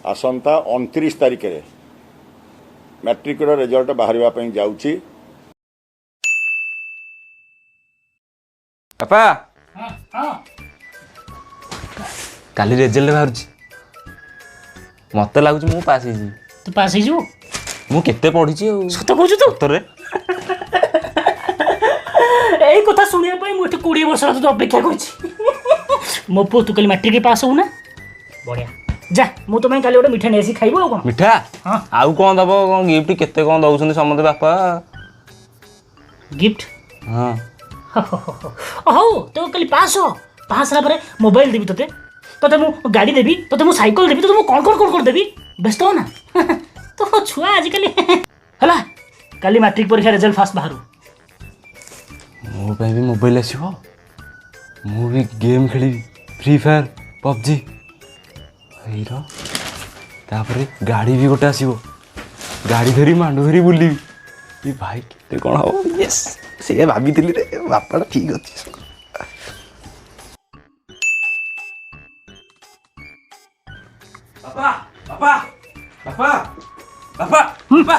आसंता 29 तारिख रे matric result बाहर जाऊँगी। बापा काली रिजल्ट बाहर मत लगुच मु पास तू पास हो मु केते पढ़ी सत कहू तू सतरे यही कथा शुणा मुझे 20 वर्ष तो अपेक्षा कर मो पु तू कल मैट्रिक पास हो ना बढ़िया जा मु तो काली गोटे मिठा नहीं खाइब आ मिठा आउ कौन दब कौन गिफ्ट केते कौन दउछन समते बापा गिफ्ट हां हो तो कल पास हो पास रा मोबाइल देवी तोते तोते मु गाड़ी देवी तोते मु साइकिल देवी तो मु कौन देवी व्यस्त हो ना तो छुआ आजिकल है काली मैट्रिक परीक्षा रिजल्ट फास्ट बाहर मो पे भी मोबाइल आसीबो मु भी गेम खेली फ्री फायर पबजी हेरो तापरे गाड़ी भी गोटे आसीबो गाड़ी धरी मांडू धरी बुली ये भाई केते कोन हो यस से भाभी दिली रे बापा ठीक अछि पापा पापा पापा पापा पापा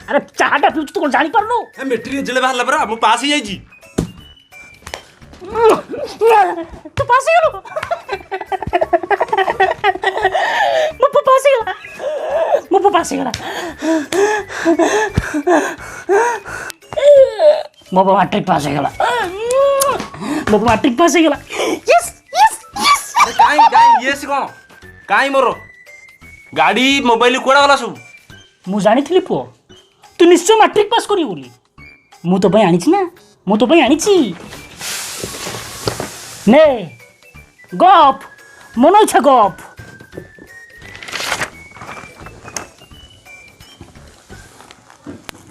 अरे चाहटा तू तो जानी पारनु ए मैट्रिक रिजल्ट बाहरला परा मु पास ही जाई छी तू पास ही गेलो मु पास ही गेला मु पास ही गेला मो मैट्रिक पास ही गेला मो मैट्रिक पास ही गेला यस यस यस काई यस कोन काई मोर गाड़ी मोबाइल कोडा वाला सब मु जानी थली पो तू निश्चय मैट्रिक पास करी बोली मु तो भाई आनी छी ना मु तो भाई आनी छी ने गप मन इच्छा गप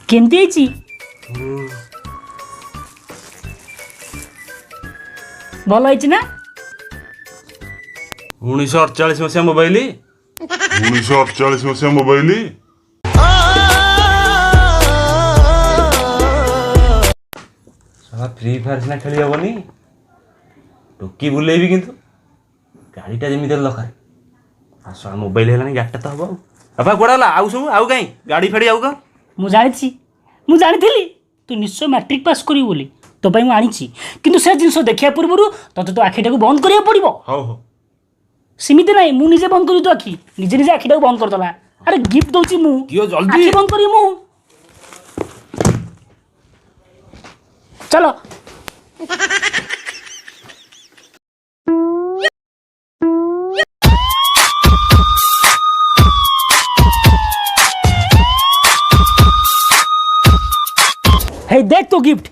केमती आईची भल आईची ना 1948 मसिया मोबाइल 1948 मसिया मोबाइल साला फ्री फायर सिना खेली हबनी टोकी बुलेबी किंतु गाड़ीटा जेमिति दरकार आ साला मोबाइल हेलानी गाड़ीटा तो हबो बापा कोडाला आउ सब आउ काई गाड़ी फेडी आउ का मु जानी थी तू निश्चय मैट्रिक पास करी बोली तो भाई मु आनी छी किंतु से जिंस देखिया पूर्व तते तो आखिटा को बंद करिया पड़िबो हो हो सीमित नहीं मु निजे बंद करी तो आखि निजे आखिटा को बंद कर दला अरे गिफ्ट दउची मु दियो जल्दी आखि बंद करी मु चलो हे देख तो गिफ्ट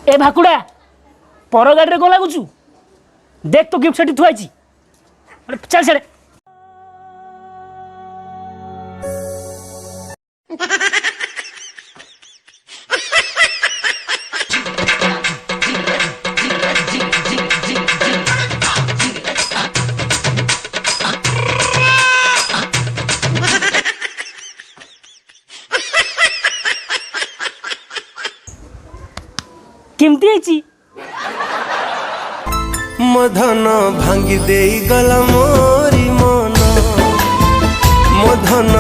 ए भाकुड़ा पर गाड़ी कौन लगुचु देख तो गिफ्ट सेठी थुआई अरे चल छे केमती आईची मधन भांगी देई गला मोरी मन मधन